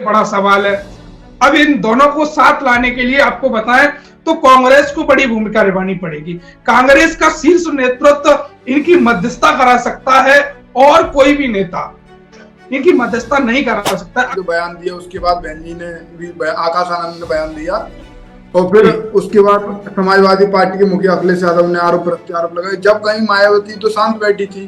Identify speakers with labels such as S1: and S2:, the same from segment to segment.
S1: बड़ा सवाल है। अब इन दोनों को साथ लाने के लिए आपको बताएं तो कांग्रेस को बड़ी भूमिका निभानी पड़ेगी। कांग्रेस का शीर्ष नेतृत्व इनकी मध्यस्थता करा सकता है और कोई भी नेता इनकी मध्यस्थता नहीं करा सकता।
S2: जो बयान दिया उसके बाद बहन जी ने भी आकाश आनंद ने बयान दिया और फिर उसके बाद समाजवादी पार्टी के मुखिया अखिलेश यादव ने आरोप प्रत्यारोप लगाए। जब कहीं मायावती तो शांत बैठी थी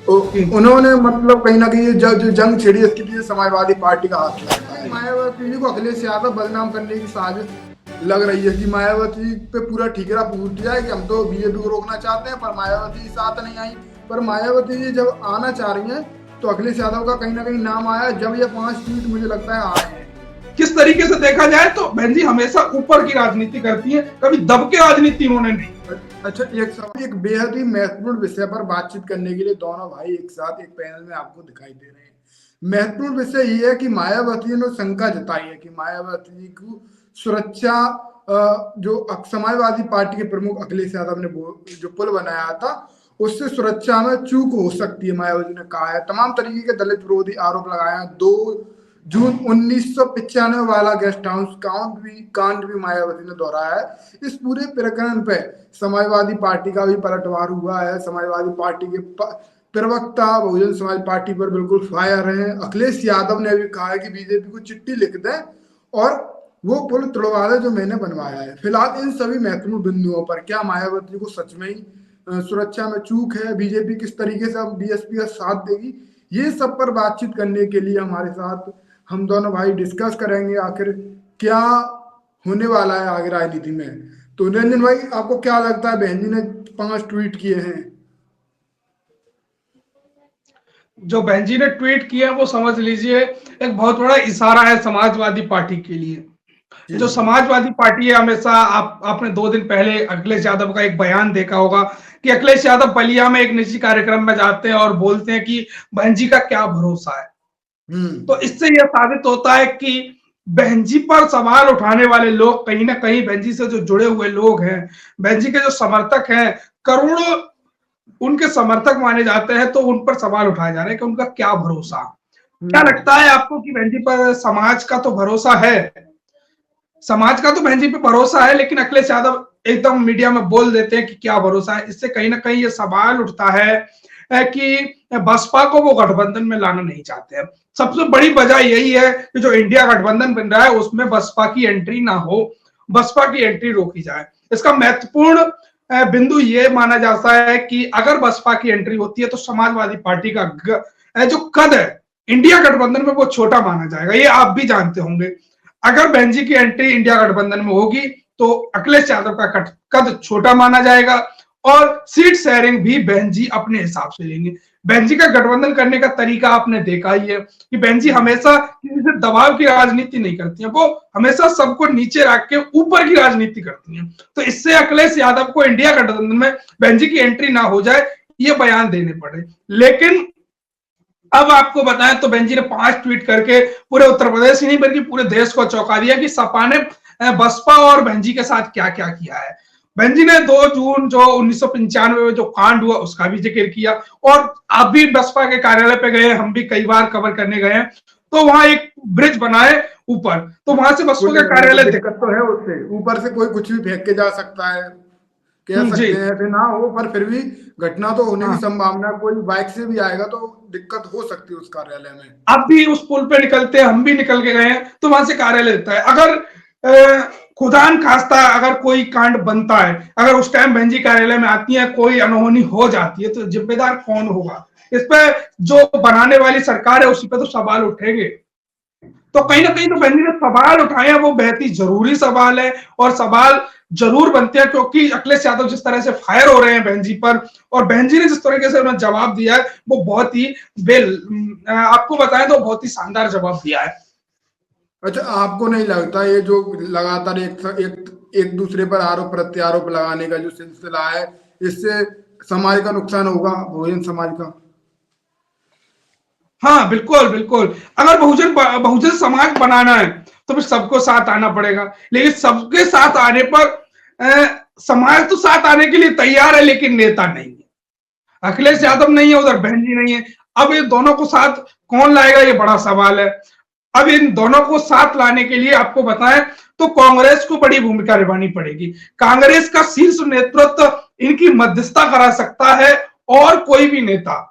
S2: तो उन्होंने मतलब कहीं ना कहीं जो जंग छिड़ी इसके पीछे समाजवादी पार्टी का हाथ लगा है। मायावती जी को अखिलेश यादव बदनाम करने की साजिश लग रही है कि मायावती पे पूरा ठीकरा फूट जाए कि हम तो बीजेपी को रोकना चाहते हैं, पर मायावती साथ नहीं आई। पर मायावती जी जब आना चाह रही हैं तो अखिलेश यादव का कहीं ना कहीं नाम आया। जब ये 5 ट्वीट मुझे लगता है आए हैं।
S1: किस तरीके से देखा जाए तो बहन जी हमेशा ऊपर की राजनीति करती है, कभी दब के राजनीति उन्होंने नहीं।
S2: अच्छा, एक बेहद ही महत्वपूर्ण विषय पर बातचीत करने के लिए दोनों भाई एक साथ एक पैनल में आपको दिखाई दे रहे हैं। महत्वपूर्ण विषय ये है कि मायावती ने शंका जताई है कि मायावती को सुरक्षा जो समाजवादी पार्टी के प्रमुख अखिलेश यादव ने जो पुल बनाया था उससे सुरक्षा में चूक हो सकती है। मायावती ने कहा है तमाम तरीके के दलित विरोधी आरोप लगाए हैं। 2 जून 1995 वाला गेस्ट हाउस कांड भी मायावती ने दोहराया है। इस पूरे प्रकरण पे समाजवादी पार्टी का भी पलटवार हुआ है। समाजवादी पार्टी के प्रवक्ता बहुजन समाज पार्टी पर बिल्कुल फायर हैं। अखिलेश यादव ने भी कहा है कि बीजेपी को चिट्ठी लिख दें और वो पुल तोड़वा दे जो मैंने बनवाया है। फिलहाल इन सभी महत्वपूर्ण बिंदुओं पर क्या मायावती को सच में ही सुरक्षा में चूक है, बीजेपी किस तरीके से अब बीएसपी का साथ देगी, ये सब पर बातचीत करने के लिए हमारे साथ हम दोनों भाई डिस्कस करेंगे आखिर क्या होने वाला है आगे राजनीति में। तो निरंजन भाई आपको क्या लगता है, बहन जी ने 5 ट्वीट किए हैं।
S1: जो बहन जी ने ट्वीट किया वो समझ लीजिए एक बहुत बड़ा इशारा है समाजवादी पार्टी के लिए। जो समाजवादी पार्टी है हमेशा आपने 2 दिन पहले अखिलेश यादव का एक बयान देखा होगा कि अखिलेश यादव बलिया में एक निजी कार्यक्रम में जाते हैं और बोलते हैं कि बहन जी का क्या भरोसा है। तो इससे यह साबित होता है कि बहन जी पर सवाल उठाने वाले लोग कहीं ना कहीं बहन जी से जो जुड़े हुए लोग हैं, बहन जी के जो समर्थक हैं, करोड़ों उनके समर्थक माने जाते हैं, तो उन पर सवाल उठाए जा रहे हैं कि उनका क्या भरोसा। क्या लगता है आपको कि बहन जी पर समाज का तो भरोसा है, समाज का तो बहन जी पे भरोसा है, लेकिन अखिलेश यादव एकदम मीडिया में बोल देते हैं कि क्या भरोसा है। इससे कहीं ना कहीं ये सवाल उठता है कि बसपा को वो गठबंधन में लाना नहीं चाहते हैं। सबसे बड़ी वजह यही है कि जो इंडिया गठबंधन बन रहा है उसमें बसपा की एंट्री ना हो, बसपा की एंट्री रोकी जाए। इसका महत्वपूर्ण बिंदु ये माना जाता है कि अगर बसपा की एंट्री होती है तो समाजवादी पार्टी का जो कद है इंडिया गठबंधन में वो छोटा माना जाएगा। ये आप भी जानते होंगे। अगर बहन जी की एंट्री इंडिया गठबंधन में होगी तो अखिलेश यादव का कद छोटा माना जाएगा और सीट शेयरिंग भी बहन जी अपने हिसाब से लेंगे। बहन जी का गठबंधन करने का तरीका आपने देखा ही है कि बहन जी हमेशा किसी से दबाव की राजनीति नहीं करती हैं, वो हमेशा सबको नीचे रख के ऊपर की राजनीति करती हैं। तो इससे अखिलेश यादव को इंडिया गठबंधन में बहन जी की एंट्री ना हो जाए ये बयान देने पड़े। लेकिन अब आपको बताएं तो बहन जी ने 5 ट्वीट करके पूरे उत्तर प्रदेश ही नहीं बल्कि पूरे देश को चौंका दिया कि सपा ने बसपा और बहन जी के साथ क्या क्या किया है। बहन जी ने 2 जून जो 1995 में जो कांड हुआ उसका भी जिक्र किया और आप भी बसपा के कार्यालय पे गए, हम भी कई बार कवर करने गए हैं, तो वहां एक ब्रिज बनाए ऊपर, तो वहां से बसपा का कार्यालय
S2: दिक्कत तो है, उससे ऊपर से कोई कुछ भी फेंक के जा सकता है, कह सकते हैं ऐसे ना हो, पर फिर भी घटना तो होने की संभावना, कोई बाइक से भी आएगा तो दिक्कत हो सकती है उस कार्यालय में।
S1: अब भी उस पुल पे निकलते हैं, हम भी निकल के गए हैं, तो वहां से कार्यालय देता है। अगर खुदान खास्ता अगर कोई कांड बनता है, अगर उस टाइम बहन जी कार्यालय में आती है, कोई अनहोनी हो जाती है, तो जिम्मेदार कौन होगा? इस पे जो बनाने वाली सरकार है उसी पे तो सवाल उठेंगे। तो कहीं ना कहीं तो बहन जी ने सवाल उठाए हैं, वो बेहद ही जरूरी सवाल है और सवाल जरूर बनते हैं, क्योंकि अखिलेश यादव जिस तरह से फायर हो रहे हैं बहन जी पर और बहन जी ने जिस तरीके से उन्हें जवाब दिया है वो बहुत ही आपको बताएं तो बहुत ही शानदार जवाब दिया है।
S2: अच्छा, आपको नहीं लगता ये जो लगातार एक दूसरे पर आरोप प्रत्यारोप लगाने का जो सिलसिला है इससे समाज का नुकसान होगा, बहुजन समाज का?
S1: हाँ बिल्कुल बिल्कुल। अगर बहुजन समाज बनाना है तो फिर सबको साथ आना पड़ेगा, लेकिन सबके साथ आने पर समाज तो साथ आने के लिए तैयार है लेकिन नेता नहीं है। अखिलेश यादव नहीं है, उधर बहन जी नहीं है। अब ये दोनों को साथ कौन लाएगा ये बड़ा सवाल है। अब इन दोनों को साथ लाने के लिए आपको बताएं तो कांग्रेस को बड़ी भूमिका निभानी पड़ेगी। कांग्रेस का शीर्ष नेतृत्व इनकी मध्यस्थता करा सकता है और कोई भी नेता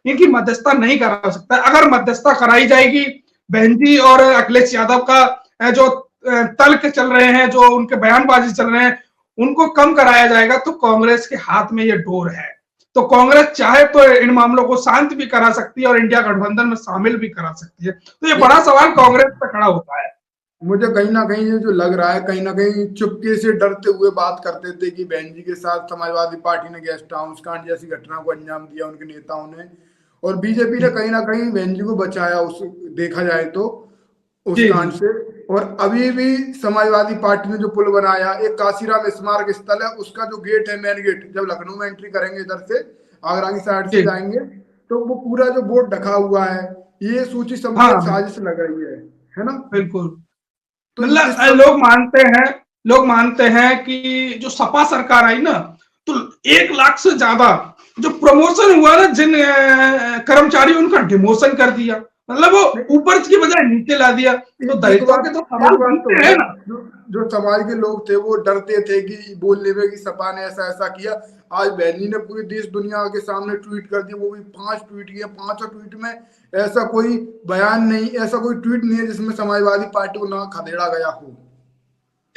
S1: इनकी मध्यस्थता नहीं करा सकता। अगर मध्यस्थता कराई जाएगी, बहन जी और अखिलेश यादव का जो तर्क चल रहे हैं, जो उनके बयानबाजी चल रहे हैं, उनको कम कराया जाएगा तो कांग्रेस के हाथ में ये डोर है। तो कांग्रेस चाहे तो इन मामलों को शांत भी करा सकती है और इंडिया गठबंधन में शामिल भी करा सकती है। तो ये बड़ा सवाल कांग्रेस पे खड़ा होता है।
S2: मुझे कहीं ना कहीं ये जो लग रहा है, कहीं ना कहीं चुपके से डरते हुए बात करते थे कि बहन जी के साथ समाजवादी पार्टी ने गेस्ट हाउस कांड जैसी घटना को अंजाम दिया उनके नेताओं ने, और बीजेपी ने कहीं ना कहीं बहन जी को बचाया, उस देखा जाए तो उस कांड से। और अभी भी समाजवादी पार्टी ने जो पुल बनाया, एक काशीराम स्मारक स्थल है, उसका जो गेट है, मेन गेट, जब लखनऊ में एंट्री करेंगे इधर से आगरा की साइड से जाएंगे तो वो पूरा जो बोर्ड ढका हुआ है, ये सूची समझ साजिश लग रही है ना।
S1: बिल्कुल।
S2: तो
S1: मतलब लोग मानते हैं कि जो सपा सरकार आई ना, तो 1 लाख से ज्यादा जो प्रमोशन हुआ ना, जिन कर्मचारी उनका डिमोशन कर दिया, मतलब वो ऊपर की बजाय नीचे ला दिया। तो दलितों के तो सवाल बनते हैं ना।
S2: जो समाज के लोग थे वो डरते थे कि बोलने में कि सपा ने ऐसा ऐसा किया। आज बहनी ने पूरी देश दुनिया के सामने ट्वीट कर दिया, वो भी 5 ट्वीट किए। 5 ट्वीट में ऐसा कोई बयान नहीं, ऐसा कोई ट्वीट नहीं है जिसमें समाजवादी पार्टी को ना खदेड़ा गया हो।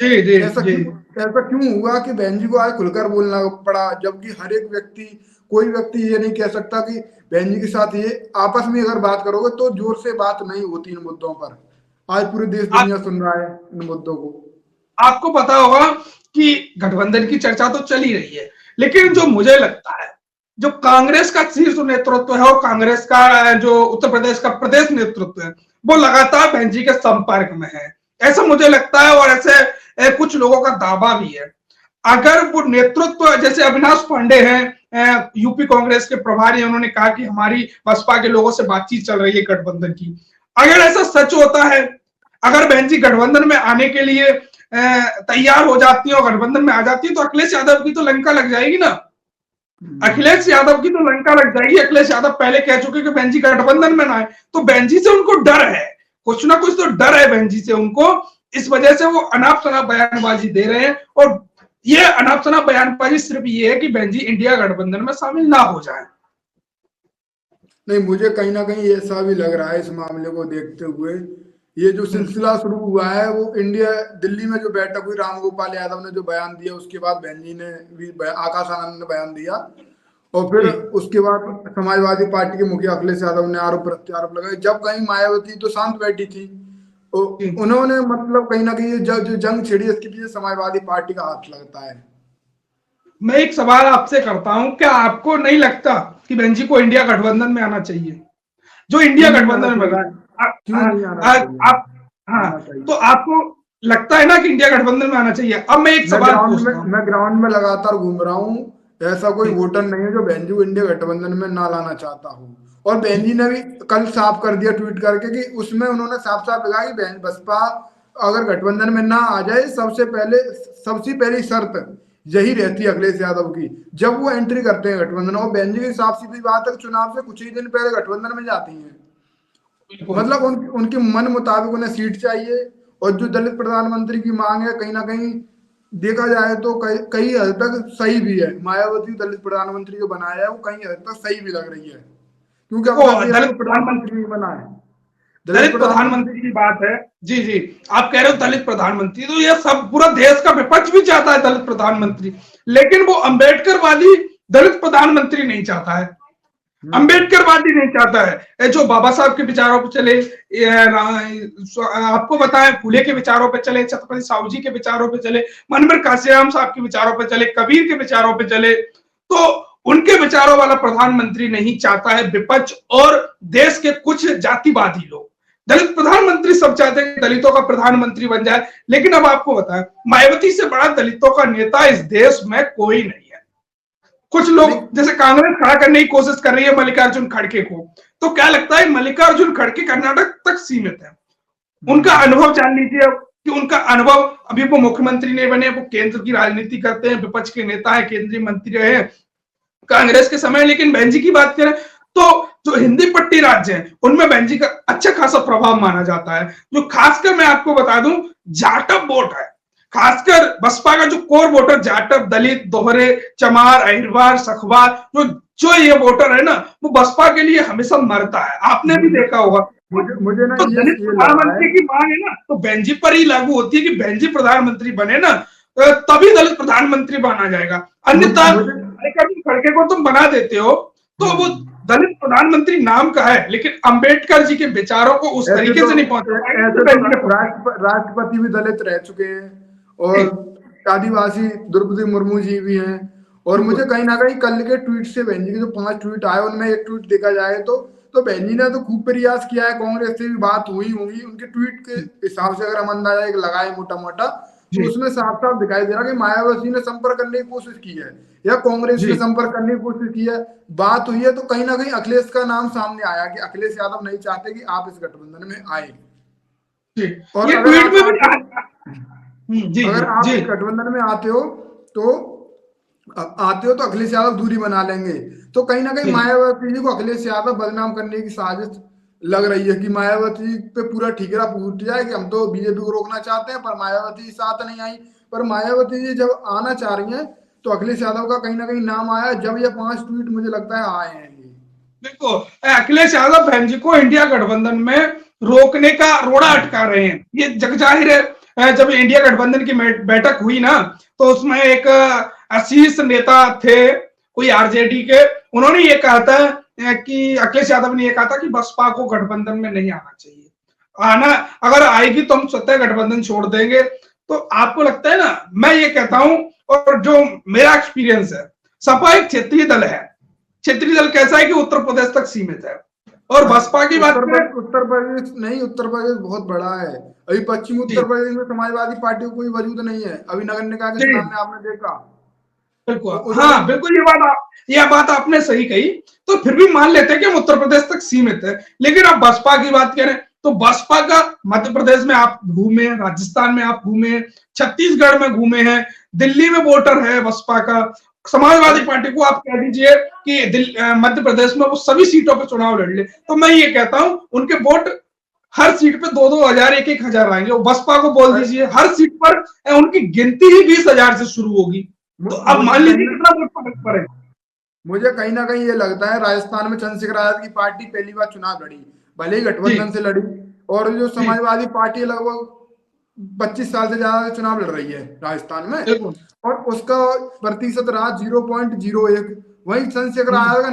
S2: ऐसा क्यों हुआ कि बहन जी को आज खुलकर बोलना पड़ा, जबकि हर एक व्यक्ति, कोई व्यक्ति ये नहीं कह सकता कि बहन जी के साथ ये आपस में अगर बात करोगे तो जोर से बात नहीं होती इन मुद्दों पर। आज पूरे देश दुनिया सुन रहा है इन मुद्दों को।
S1: आपको पता होगा कि गठबंधन की चर्चा तो चल ही रही है, लेकिन जो मुझे लगता है, जो कांग्रेस का शीर्ष नेतृत्व है और कांग्रेस का जो उत्तर प्रदेश का प्रदेश नेतृत्व है, वो लगातार बहन जी के संपर्क में है, ऐसा मुझे लगता है। और ऐसे कुछ लोगों का दावा भी है। अगर वो नेतृत्व, जैसे अविनाश पांडे हैं, यूपी कांग्रेस के प्रभारी, उन्होंने कहा कि हमारी बसपा के लोगों से बातचीत चल रही है गठबंधन की। अगर ऐसा सच होता है, अगर बहन जी गठबंधन में आने के लिए तैयार हो जाती है और गठबंधन में आ जाती है, तो अखिलेश यादव की तो लंका लग जाएगी ना। अखिलेश यादव की तो लंका लग जाएगी। अखिलेश यादव पहले कह चुके कि बहन जी गठबंधन में ना आए, तो बहन जी से उनको डर है, कुछ ना कुछ तो डर है बहन जी से उनको। इस वजह से वो अनाप शनाप बयानबाजी दे रहे हैं। और ये अनाप शनाप बयानबाजी सिर्फ ये है कि बहन जी इंडिया गठबंधन में शामिल ना हो जाए।
S2: नहीं, मुझे कहीं ना कहीं ऐसा भी लग रहा है इस मामले को देखते हुए, ये जो सिलसिला शुरू हुआ है वो इंडिया दिल्ली में जो बैठक हुई, रामगोपाल यादव ने जो बयान दिया, उसके बाद बहन जी ने भी, आकाश आनंद ने बयान दिया, और फिर उसके बाद समाजवादी पार्टी के मुखिया अखिलेश यादव ने आरोप प्रत्यारोप लगाए। जब कहीं मायावती तो शांत बैठी थी, तो उन्होंने मतलब कहीं ना कहीं जो जंग छिड़ी, इसके पीछे समाजवादी पार्टी का हाथ लगता है।
S1: मैं एक सवाल आपसे करता हूं, क्या आपको नहीं लगता कि बहन जी को इंडिया गठबंधन में आना चाहिए? जो इंडिया गठबंधन में आप, हाँ, तो आपको लगता है ना कि इंडिया गठबंधन में आना चाहिए? अब मैं एक सवाल पूछता हूं।
S2: मैं ग्राउंड में लगातार घूम रहा हूँ, ऐसा कोई वोटर नहीं है जो बहन जी को इंडिया गठबंधन में ना लाना चाहता हो। और बहन जी ने भी कल साफ कर दिया ट्वीट करके कि उसमें उन्होंने साफ साफ कहा कि बहन बसपा अगर गठबंधन में ना आ जाए, सबसे पहली शर्त यही रहती है अखिलेश यादव की, जब वो एंट्री करते हैं गठबंधन। और बहन जी की साफ सीधी बात है, चुनाव से कुछ ही दिन पहले गठबंधन में जाती हैं। मतलब उनके मन मुताबिक उन्हें सीट चाहिए। और जो दलित प्रधानमंत्री की मांग है, कहीं ना कहीं देखा जाए तो कई हद तक सही भी है। मायावती दलित प्रधानमंत्री जो बनाया है वो कहीं हद तक सही भी लग रही है, क्योंकि
S1: दलित प्रधानमंत्री नहीं बना है। दलित प्रधानमंत्री की बात है, जी जी, आप कह रहे हो दलित प्रधानमंत्री, तो ये सब पूरा देश का विपक्ष भी चाहता है दलित प्रधानमंत्री, लेकिन वो अंबेडकरवादी दलित प्रधानमंत्री नहीं चाहता है। अंबेडकरवादी नहीं चाहता है जो बाबा साहब के विचारों पर चले, आपको बताएं फूले के विचारों पर चले, छत्रपति साहू जी के विचारों पर चले, मनमर काशीराम साहब के विचारों पर चले, कबीर के विचारों पर चले, तो उनके विचारों वाला प्रधानमंत्री नहीं चाहता है विपक्ष और देश के कुछ जातिवादी लोग। दलित प्रधानमंत्री सब चाहते हैं कि दलितों का प्रधानमंत्री बन जाए, लेकिन अब आपको बताएं मायावती से बड़ा दलितों का नेता इस देश में कोई नहीं है। कुछ लोग जैसे कांग्रेस खड़ा करने की कोशिश कर रही है मल्लिकार्जुन खड़गे को, तो क्या लगता है मल्लिकार्जुन खड़गे कर्नाटक तक सीमित है। उनका अनुभव जान लीजिए कि उनका अनुभव, अभी वो मुख्यमंत्री नहीं बने, वो केंद्र की राजनीति करते हैं, विपक्ष के नेता है, केंद्रीय मंत्री रहे कांग्रेस के समय। लेकिन बहन जी की बात करें तो जो हिंदी पट्टी राज्य है उनमें बहन जी का अच्छा खासा प्रभाव माना जाता है। जो खासकर मैं आपको बता दूं, जाटव वोट है, खासकर बसपा का जो कोर वोटर जाटव, दलित, दोहरे, चमार, अहिरवार, सखवार, जो जो ये वोटर है ना, वो बसपा के लिए हमेशा मरता है। आपने भी
S2: मुझे
S1: देखा होगा।
S2: मुझे ना
S1: तो दलित
S2: ये लगा है।
S1: प्रधानमंत्री की मांग है ना, तो बहन जी पर ही लागू होती है कि बहन जी प्रधानमंत्री बने ना, तभी दलित प्रधानमंत्री बना जाएगा। अन्यथा
S2: मुझे
S1: खड़के को तुम बना देते हो तो वो दलित प्रधानमंत्री नाम का है, लेकिन अंबेडकर जी के विचारों को उस
S2: ऐसे
S1: तरीके
S2: तो
S1: से नहीं पहुंचा पाएंगे
S2: ऐसे
S1: जो
S2: तो
S1: बहन जी ने पहुंचा।
S2: राष्ट्रपति भी दलित रह चुके हैं, और आदिवासी द्रौपदी मुर्मू जी भी हैं। और मुझे
S1: बिल्कुल
S2: कहीं ना कहीं कल के ट्वीट से, बहन जी के जो 5 ट्वीट आए उनमें एक ट्वीट देखा जाए तो बहन जी ने तो खूब प्रयास किया है, कांग्रेस से भी बात हुई होगी उनके ट्वीट के हिसाब से, अगर हम अंदाजा एक लगाए मोटा मोटा, तो
S1: जी
S2: उसमें साफ साफ दिखाई दे रहा कि मायावती ने संपर्क करने की कोशिश की है या कांग्रेस ने
S1: जी
S2: संपर्क करने की कोशिश की है, बात हुई है, तो कहीं ना कहीं अखिलेश का नाम सामने आया कि अखिलेश यादव नहीं चाहते कि आप इस गठबंधन में आए।
S1: जी
S2: और
S1: ये
S2: अगर
S1: ट्वीट
S2: आप
S1: में भी
S2: आते हो,
S1: जी
S2: अगर
S1: जी
S2: आप
S1: जी
S2: इस गठबंधन में तो तो अखिलेश यादव दूरी बना लेंगे। तो कहीं ना कहीं
S1: जी
S2: मायावती जी को अखिलेश यादव बदनाम करने की साजिश लग रही है कि मायावती जी पे पूरा ठीकरा फूट जाए कि हम तो बीजेपी को रोकना चाहते हैं, पर मायावती जी साथ नहीं आई। पर मायावती जी जब आना चाह रही हैं तो अखिलेश यादव का कहीं ना कहीं नाम आया, जब ये 5 ट्वीट मुझे लगता है आए हैं ये।
S1: देखो, अखिलेश यादव बहन जी को इंडिया गठबंधन में रोकने का रोड़ा अटका रहे हैं, ये जगजाहिर है। जब इंडिया गठबंधन की बैठक हुई ना, तो उसमें एक शीर्ष नेता थे कोई आरजेडी के, उन्होंने ये कहा था कि अखिलेश यादव ने ये कहा था कि बसपा को गठबंधन में नहीं आना चाहिए, आना अगर आएगी तो हम स्वतः गठबंधन छोड़ देंगे। तो आपको लगता है ना, मैं ये कहता हूं, और जो मेरा एक्सपीरियंस है, सपा एक क्षेत्रीय दल है। क्षेत्रीय दल कैसा है कि उत्तर प्रदेश तक सीमित है। और बसपा की बात करें,
S2: उत्तर प्रदेश नहीं, उत्तर प्रदेश बहुत बड़ा है। अभी पश्चिमी उत्तर
S1: जी
S2: प्रदेश में समाजवादी पार्टी को कोई वजूद नहीं है। अभी नगर निकाय के
S1: जी
S2: चुनाव में आपने देखा,
S1: बिल्कुल,
S2: उधर
S1: हाँ बिल्कुल, ये बात आपने सही कही। तो फिर भी मान लेते हैं कि हम उत्तर प्रदेश तक सीमित है, लेकिन आप बसपा की बात करें तो बसपा का मध्य प्रदेश में आप घूमे, राजस्थान में आप घूमे, छत्तीसगढ़ में घूमे हैं, दिल्ली में वोटर है बसपा का। समाजवादी पार्टी को आप कह दीजिए कि मध्य प्रदेश में वो सभी सीटों पर चुनाव लड़ ले, तो मैं ये कहता हूं उनके वोट हर सीट पे 2-2 हजार, 1-1 हजार आएंगे। वो बसपा को बोल दीजिए हर सीट पर उनकी गिनती ही 20 हजार से शुरू होगी। तो अब
S2: मुझे
S1: मान लीजिए
S2: कहीं
S1: कितना वोट फर्क पड़ेगा।
S2: मुझे कहीं ना कहीं ये लगता है राजस्थान में चंद्रशेखर आजाद की पार्टी पहली बार चुनाव लड़ी, भले ही
S1: जी
S2: गठबंधन से लड़ी। और जो
S1: जी
S2: समाजवादी पार्टी है लगभग 25 साल से ज्यादा चुनाव लड़ रही है राजस्थान में,
S1: बिल्कुल।
S2: और उसका प्रतिशत रहा 0.01। वहीं चंद्रशेखर
S1: हम्म,
S2: आजाद का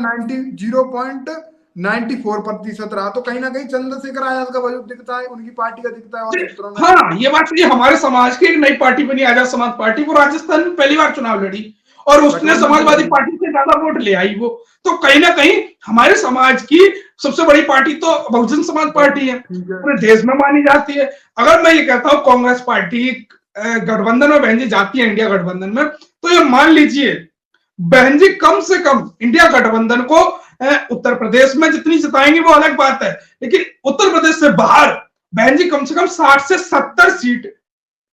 S2: 0.94% रहा। तो कहीं ना कहीं चंद्रशेखर आजाद का वजूद दिखता है, उनकी पार्टी का दिखता है और
S1: जी,
S2: सूत्रों में।
S1: हाँ ये बात सही है। हमारे समाज की एक नई पार्टी बनी, आजाद समाज पार्टी, वो राजस्थान में पहली बार चुनाव लड़ी और उसने
S2: गठबंधन से
S1: समाजवादी
S2: लड़ी।
S1: पार्टी से ज्यादा वोट ले आई वो। तो कहीं ना कहीं हमारे समाज की सबसे बड़ी पार्टी तो बहुजन समाज पार्टी है,
S2: ठीक है।
S1: पूरे देश में मानी जाती है। अगर मैं ये कहता हूँ कांग्रेस पार्टी गठबंधन में बहन जी जाती है, इंडिया गठबंधन में, तो ये मान लीजिए बहन जी कम से कम इंडिया गठबंधन को उत्तर प्रदेश में जितनी जिताएंगी वो अलग बात है, लेकिन उत्तर प्रदेश से बाहर बहन जी कम से कम 60 से 70 सीट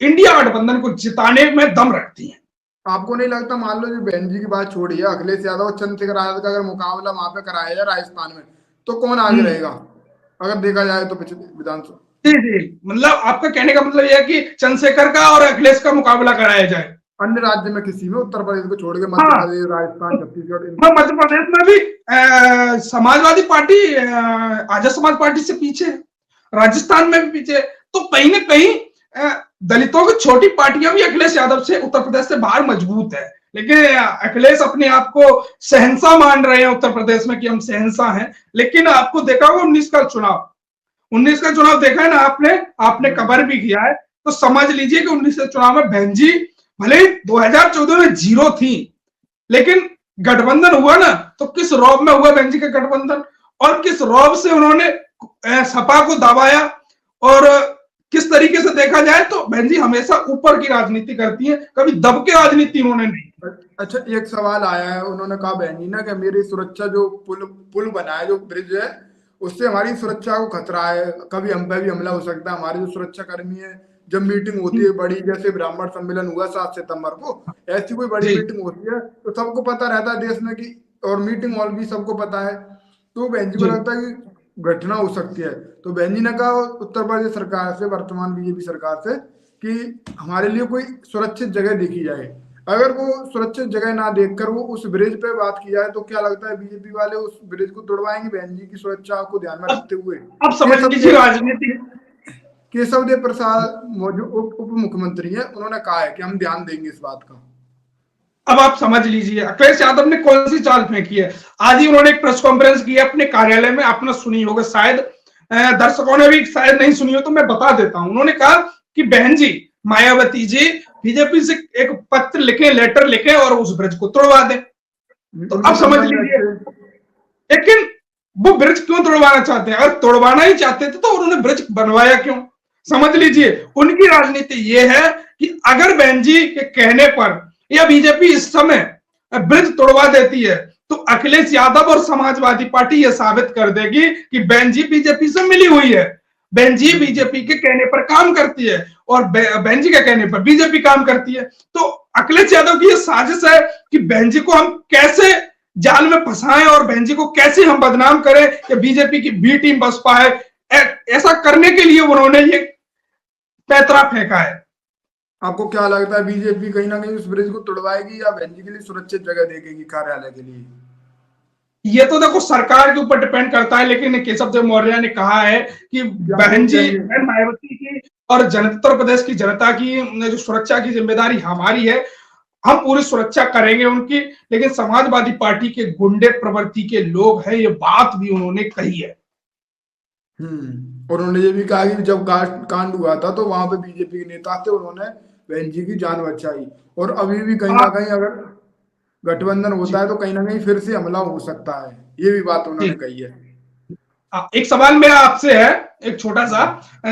S1: इंडिया गठबंधन को जिताने में दम रखती हैं।
S2: आपको नहीं लगता, मान लो जो बहन जी की बात छोड़िए, अखिलेश यादव और चंद्रशेखर आजाद का अगर मुकाबला वहां पे कराया जाए राजस्थान में, तो कौन आगे
S1: हम्म,
S2: रहेगा अगर देखा जाए तो पिछले विधानसभा?
S1: जी जी, मतलब आपका कहने का मतलब यह है कि चंद्रशेखर का और अखिलेश का मुकाबला कराया जाए।
S2: अन्य राज्य में किसी में, उत्तर प्रदेश को छोड़ के मध्य
S1: हाँ,
S2: प्रदेश, राजस्थान, छत्तीसगढ़
S1: मैं मध्य प्रदेश में भी समाजवादी पार्टी आजाद समाज पार्टी से पीछे है, राजस्थान में भी पीछे है। तो कहीं ना कहीं दलितों की छोटी पार्टियां भी अखिलेश यादव से उत्तर प्रदेश से बाहर मजबूत है, लेकिन अखिलेश अपने आप को शहंशाह मान रहे हैं उत्तर प्रदेश में कि हम शहंशाह हैं। लेकिन आपको देखा होगा 19 का चुनाव देखा है ना आपने, आपने कवर भी किया है, तो समझ लीजिए कि 19 के चुनाव में बहन जी भले ही 2014 में जीरो थी, लेकिन गठबंधन हुआ ना, तो किस रौब में हुआ बहन जी का गठबंधन, और किस रौब से उन्होंने सपा को दबाया। और किस तरीके से देखा जाए तो बहन जी हमेशा ऊपर की राजनीति करती है, कभी दब के राजनीति उन्होंने नहीं।
S2: अच्छा, एक सवाल आया है, उन्होंने कहा बहन जी ना कि मेरी सुरक्षा, जो पुल पुल बना है, जो ब्रिज है, उससे हमारी सुरक्षा को खतरा है, कभी हम पे भी हमला हो सकता है। हमारे जो सुरक्षा कर्मी है, जब मीटिंग होती है बड़ी, जैसे ब्राह्मण सम्मेलन हुआ 7 सितंबर को, ऐसी कोई बड़ी
S1: जी
S2: मीटिंग होती है तो सबको पता रहता है देश में कि, और मीटिंग हॉल भी सबको पता है, तो बहन जी को लगता है कि घटना हो सकती है। तो बहन जी ने कहा उत्तर प्रदेश सरकार से, वर्तमान बीजेपी सरकार से, कि हमारे लिए कोई सुरक्षित जगह देखी जाए। अगर वो सुरक्षित जगह ना देखकर वो उस ब्रिज पे बात की जाए, तो क्या लगता है बीजेपी वाले उस ब्रिज को तोड़वाएंगे बहन जी की सुरक्षा को ध्यान में रखते हुए?
S1: अब समझ
S2: केशव
S1: लीजिए
S2: देव
S1: राजनीति।
S2: केशव देव प्रसाद मौजूद उप मुख्यमंत्री है, उन्होंने कहा है कि हम ध्यान देंगे इस बात का।
S1: अब आप समझ लीजिए अखिलेश यादव ने कौन सी चाल फेंकी है। आज ही उन्होंने एक प्रेस कॉन्फ्रेंस की है अपने कार्यालय में, आपने सुनी होगा शायद, दर्शकों ने भी शायद नहीं सुनी हो तो मैं बता देता हूं। उन्होंने कहा कि बहन जी, मायावती जी बीजेपी से एक पत्र लिखे, लेटर लिखे और उस ब्रिज को तोड़वा दें। तो
S2: उनके
S1: अब समझ
S2: संबंध
S1: लीजिए,
S2: अच्छे।
S1: लेकिन वो ब्रिज क्यों तोड़वाना चाहते हैं? अगर तोड़वाना ही चाहते थे तो उन्होंने ब्रिज बनवाया क्यों? समझ लीजिए उनकी राजनीति ये है कि अगर बहन जी के कहने पर या बीजेपी इस समय ब्रिज तोड़वा देती है तो अखिलेश यादव और समाजवादी पार्टी यह साबित कर देगी कि बहन जी बीजेपी से मिली हुई है, बहन जी बीजेपी के कहने पर काम करती है और बहन जी के कहने पर बीजेपी काम करती है। तो अखिलेश यादव की यह साजिश है कि बहन जी को हम कैसे जाल में फंसाएं और बहन जी को कैसे हम बदनाम करें कि बीजेपी की बी टीम बस पाए। ऐसा करने के लिए उन्होंने ये पैतरा फेंका है।
S2: आपको क्या लगता है बीजेपी कहीं ना कहीं उस ब्रिज को तोड़वाएगी या बहन जी के लिए सुरक्षित जगह देखेगी कार्यालय के लिए?
S1: ये तो देखो सरकार के ऊपर डिपेंड करता है, लेकिन केशव देव मौर्य ने कहा है कि
S2: क्या
S1: बहन जी,
S2: कहेंगे?
S1: बहन मायावती की और उत्तर प्रदेश की जनता की जो सुरक्षा की जिम्मेदारी हमारी है, हम पूरी सुरक्षा करेंगे उनकी। लेकिन समाजवादी पार्टी के गुंडे प्रवृत्ति के लोग हैं, ये बात भी उन्होंने कही है।
S2: और उन्होंने ये भी कहा कि जब कांड हुआ था तो वहां पे बीजेपी के नेता थे, उन्होंने बहन जी की जान बचाई। और अभी भी कहीं ना
S1: आप
S2: कहीं अगर गठबंधन होता
S1: जी
S2: है तो कहीं ना कहीं फिर से हमला हो सकता है, ये भी बात उन्होंने
S1: जी।
S2: कही है।
S1: एक सवाल मेरा आपसे है, एक छोटा सा।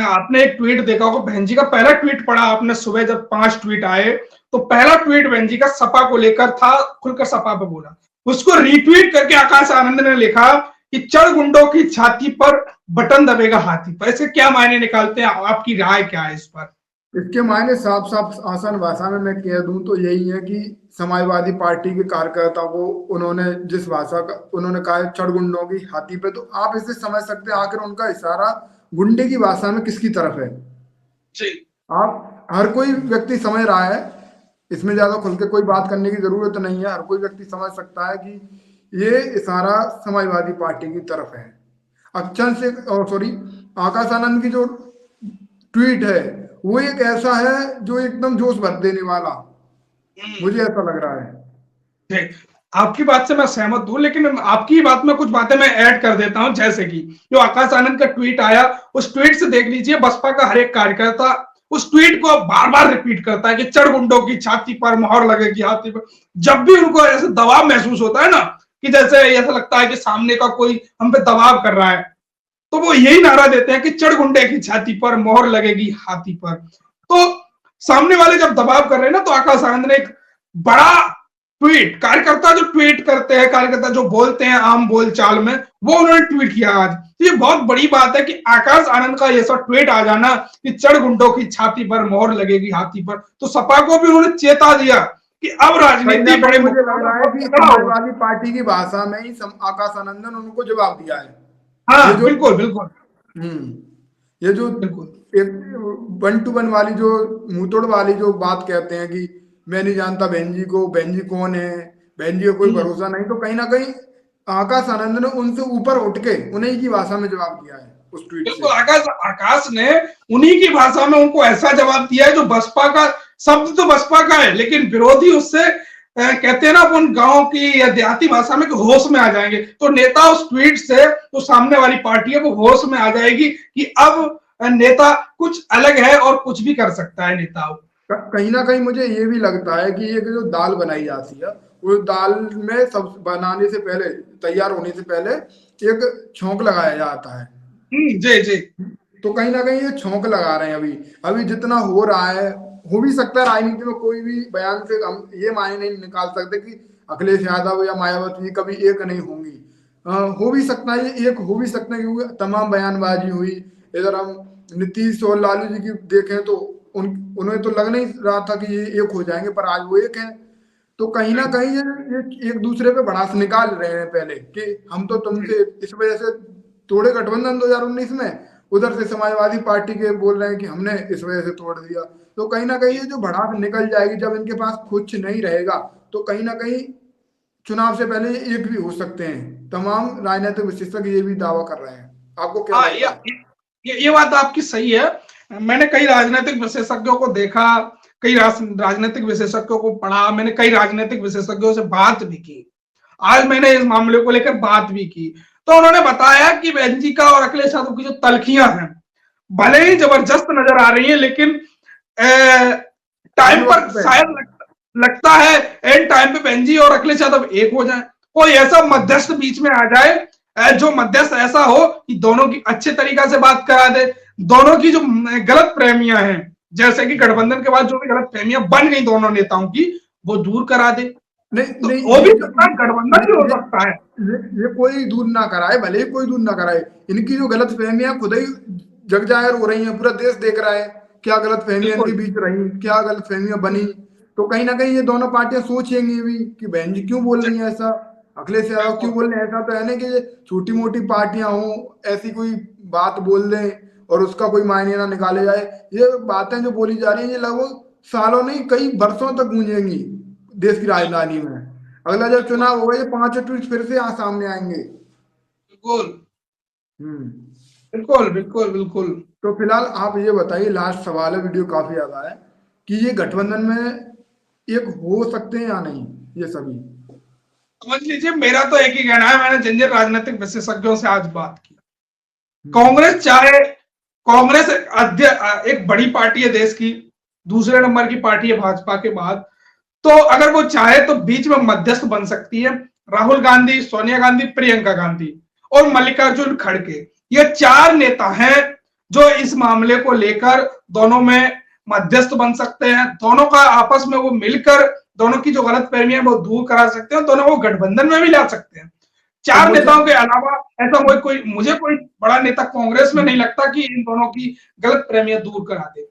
S1: आपने एक ट्वीट देखा होगा, बहन जी का पहला ट्वीट पढ़ा आपने सुबह जब 5 ट्वीट आए, तो पहला ट्वीट बहन जी का सपा को लेकर था, खुलकर सपा पे बोला। उसको रीट्वीट करके आकाश आनंद ने लिखा कि चढ़ गुंडों की छाती पर बटन दबेगा हाथी पर। इसके क्या मायने निकालते हैं, आपकी राय क्या है इस पर?
S2: इसके मायने साफ साफ आसान भाषा में मैं कह दूं तो यही है कि समाजवादी पार्टी के कार्यकर्ताओं को उन्होंने जिस भाषा का उन्होंने कहा है चढ़ गुंडों की हाथी पे, तो आप इससे समझ सकते हैं आखिर उनका इशारा गुंडे की भाषा में किसकी तरफ है।
S1: जी
S2: आप हर कोई व्यक्ति समझ रहा है, इसमें ज्यादा खुल के कोई बात करने की जरूरत नहीं है, हर कोई व्यक्ति समझ सकता है कि ये इशारा समाजवादी पार्टी की तरफ है। अक्षर से, सॉरी, आकाश आनंद की जो ट्वीट है वो एक ऐसा है जो एकदम जोश भर देने वाला, मुझे ऐसा लग रहा है।
S1: ठीक, आपकी बात से मैं सहमत हूं, लेकिन आपकी बात में कुछ बातें मैं ऐड कर देता हूं। जैसे कि जो आकाश आनंद का ट्वीट आया, उस ट्वीट से देख लीजिए बसपा का हर एक कार्यकर्ता उस ट्वीट को बार बार रिपीट करता है कि चढ़ गुंडों की छाती पर मोहर लगेगी हाथी पर। जब भी उनको ऐसे दबाव महसूस होता है ना, कि जैसे ऐसा लगता है कि सामने का कोई हम पे दबाव कर रहा है, तो वो यही नारा देते हैं कि चढ़ गुंडे की छाती पर मोहर लगेगी हाथी पर। तो सामने वाले जब दबाव कर रहे हैं ना, तो आकाश आनंद ने एक बड़ा ट्वीट, कार्यकर्ता जो ट्वीट करते हैं, कार्यकर्ता जो बोलते हैं आम बोलचाल में, वो उन्होंने ट्वीट किया आज। तो ये बहुत बड़ी बात है कि आकाश आनंद का ये सब ट्वीट आ जाना कि चढ़ गुंडों की छाती पर मोहर लगेगी हाथी पर, तो सपा को भी उन्होंने चेता दिया कि अब
S2: कहीं ना
S1: राजनीति
S2: कहीं
S1: बड़े
S2: मुझे
S1: मुद्दों
S2: लग
S1: में
S2: रहा है
S1: बहुत
S2: कि
S1: तगड़ा होगा।
S2: समाजवादी पार्टी की भाषा में ही आकाश आनंद ने उनको जवाब दिया है। ये
S1: हाँ
S2: जो
S1: बिल्कुल बिल्कुल
S2: ये जो
S1: बिल्कुल।
S2: एक 1-to-1 वाली जो मुंहतोड़ वाली जो बात कहते हैं कि मैं नहीं जानता बहन जी को, बहन जी कौन है, बहन जी का कोई
S1: हम्म,
S2: भरोसा नहीं, तो कहीं ना कहीं आकाश आनंद ने उनसे ऊपर उठ के उन्हीं की भाषा में जवाब दिया है उस ट्वीट
S1: बिल्कुल।
S2: से।
S1: आकाश आकाश ने उन्हीं की भाषा में उनको ऐसा जवाब दिया है जो बसपा का शब्द तो बसपा का है, लेकिन विरोधी उससे कहते हैं ना अपन गांव की या देहाती भाषा में कि होश में आ जाएंगे। तो नेता उस ट्वीट से, तो सामने वाली पार्टी है वो होश में आ जाएगी कि अब नेता कुछ अलग है और कुछ भी कर सकता है नेता।
S2: कहीं ना कहीं मुझे ये भी लगता है कि ये जो दाल बनाई जाती है, वो दाल में सब बनाने से पहले, तैयार होने से पहले एक छौंक लगाया जाता है।
S1: जी जी।
S2: तो कहीं ना कहीं ये छौंक लगा रहे हैं अभी। अभी जितना हो रहा है, हो भी सकता है राजनीति में कोई भी बयान से हम ये मायने नहीं निकाल सकते कि अखिलेश यादव या मायावती जी कभी एक नहीं होंगी। हो भी सकता है, ये एक हो भी सकता है क्योंकि तमाम बयानबाजी हुई। इधर हम नीतीश और लालू जी की देखें तो उन्हें तो लग नहीं रहा था कि ये एक हो जाएंगे, पर आज वो एक है। तो कहीं ना कहीं ये एक दूसरे पे भड़ास निकाल रहे हैं पहले कि हम तो तुमसे इस वजह से तोड़े गठबंधन 2019 में, उधर से समाजवादी पार्टी के बोल रहे हैं कि हमने इस वजह से तोड़ दिया। तो कहीं ना कहीं ये जो भड़ास निकल जाएगी जब इनके पास कुछ नहीं रहेगा, तो कहीं ना कहीं चुनाव से पहले एक भी हो सकते हैं। तमाम राजनीतिक विशेषज्ञ ये भी दावा कर रहे हैं। आपको क्या
S1: हाँ,
S2: लगता है?
S1: ये बात आपकी सही है। मैंने कई राजनीतिक विशेषज्ञों को देखा, कई राजनीतिक विशेषज्ञों को पढ़ा, मैंने कई राजनीतिक विशेषज्ञों से बात भी की। आज मैंने इस मामले को लेकर बात भी की, तो उन्होंने बताया कि बेंजी का और अखिलेश यादव की जो तलखियां हैं भले ही जबरदस्त नजर आ रही है, लेकिन टाइम पर शायद लगता है एंड टाइम पे बेंजी और अखिलेश यादव एक हो जाए, कोई ऐसा मध्यस्थ बीच में आ जाए, जो मध्यस्थ ऐसा हो कि दोनों की अच्छे तरीका से बात करा दे, दोनों की जो गलत प्रेमियां हैं, जैसे कि गठबंधन के बाद जो भी गलत प्रेमियां बन गई दोनों नेताओं की, वो दूर करा दे।
S2: नहीं
S1: तो
S2: नहीं,
S1: वो भी गठबंधन भी हो सकता है।
S2: ये कोई दूर ना कराए, भले ही कोई दूर ना कराए, इनकी जो गलत फहमियां खुद ही जग जाहिर हो रही हैं, पूरा देश देख रहा है क्या गलत फहमियां इनके बीच रही, क्या गलत फहमियां बनी। तो कहीं ना कहीं ये दोनों पार्टियां सोचेंगी भी कि बहन जी क्यों बोल रही हैं ऐसा, अखिलेश यादव क्यों बोल रहे हैं ऐसा। तो है ना कि ये छोटी मोटी पार्टियां हों, ऐसी कोई बात बोल दें और उसका कोई मायने ना निकाले जाए। ये बातें जो बोली जा रही हैं ये लगभग सालों नहीं कई वर्षों तक गूंजेंगी देश की राजधानी में। अगला जब चुनाव होगा ये 5 ट्वीट फिर से यहाँ सामने आएंगे।
S1: बिल्कुल
S2: हम्म।
S1: बिल्कुल बिल्कुल बिल्कुल।
S2: तो फिलहाल आप ये बताइए, लास्ट सवाल है, वीडियो काफी ज्यादा है, कि ये गठबंधन में एक हो सकते हैं या नहीं ये सभी?
S1: समझ लीजिए, मेरा तो एक ही कहना है, मैंने जिन जिन राजनीतिक विशेषज्ञों से आज बात की, कांग्रेस चाहे, कांग्रेस एक बड़ी पार्टी है देश की, दूसरे नंबर की पार्टी है भाजपा के बाद, तो अगर वो चाहे तो बीच में मध्यस्थ बन सकती है। राहुल गांधी, सोनिया गांधी, प्रियंका गांधी और मल्लिकार्जुन खड़गे, ये 4 नेता हैं जो इस मामले को लेकर दोनों में मध्यस्थ बन सकते हैं। दोनों का आपस में वो मिलकर दोनों की जो गलत फहमियां वो दूर करा सकते हैं, दोनों को गठबंधन में भी ला सकते हैं।
S2: तो
S1: 4
S2: मुझे
S1: नेताओं के अलावा ऐसा मुझे कोई बड़ा नेता कांग्रेस में नहीं लगता कि इन दोनों की गलत फहमियां दूर करा दे।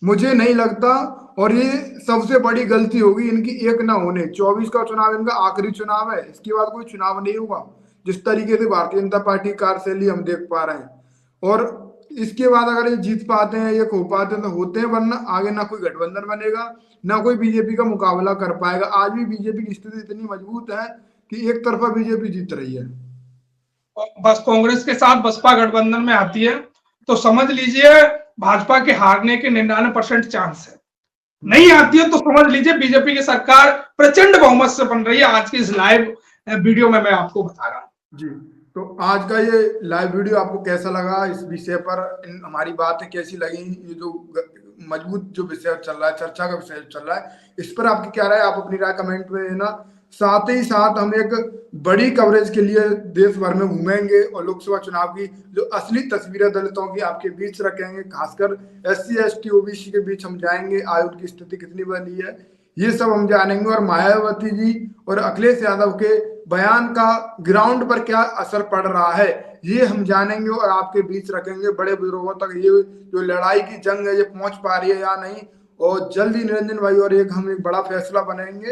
S2: मुझे नहीं लगता, और ये सबसे बड़ी गलती होगी इनकी एक ना होने। 24 का चुनाव इनका आखिरी चुनाव है, इसके बाद कोई चुनाव नहीं होगा जिस तरीके से भारतीय जनता पार्टी की कार्यशैली हम देख पा रहे हैं। और इसके बाद अगर ये जीत पाते हैं, ये खो पाते हैं तो होते हैं, वरना आगे ना कोई गठबंधन बनेगा, ना कोई बीजेपी का मुकाबला कर पाएगा। आज भी बीजेपी की स्थिति इतनी मजबूत है कि एक तरफा बीजेपी जीत रही है।
S1: बस कांग्रेस के साथ बसपा गठबंधन में आती है तो समझ लीजिए भाजपा के हारने के 99% चांस है। नहीं आती है तो समझ लीजिए बीजेपी की सरकार प्रचंड बहुमत से बन रही है। आज की इस लाइव वीडियो में मैं आपको बता रहा हूं
S2: जी। तो आज का ये लाइव वीडियो आपको कैसा लगा, इस विषय पर हमारी बातें कैसी लगी, ये जो मजबूत जो विषय चल रहा है, चर्चा का विषय चल रहा है, इस पर आपकी क्या राय, आप अपनी राय कमेंट में देना। साथ ही साथ हम एक बड़ी कवरेज के लिए देश भर में घूमेंगे और लोकसभा चुनाव की जो असली तस्वीरें दलितों की आपके बीच रखेंगे, खासकर SC ST OBC के बीच हम जाएंगे, आयोग की स्थिति कितनी बनी है ये सब हम जानेंगे। और मायावती जी और अखिलेश यादव के बयान का ग्राउंड पर क्या असर पड़ रहा है ये हम जानेंगे और आपके बीच रखेंगे। बड़े बुजुर्गों तक ये जो लड़ाई की जंग है ये पहुंच पा रही है या नहीं, और जल्दी निरंजन भाई और हम एक बड़ा फैसला बनाएंगे।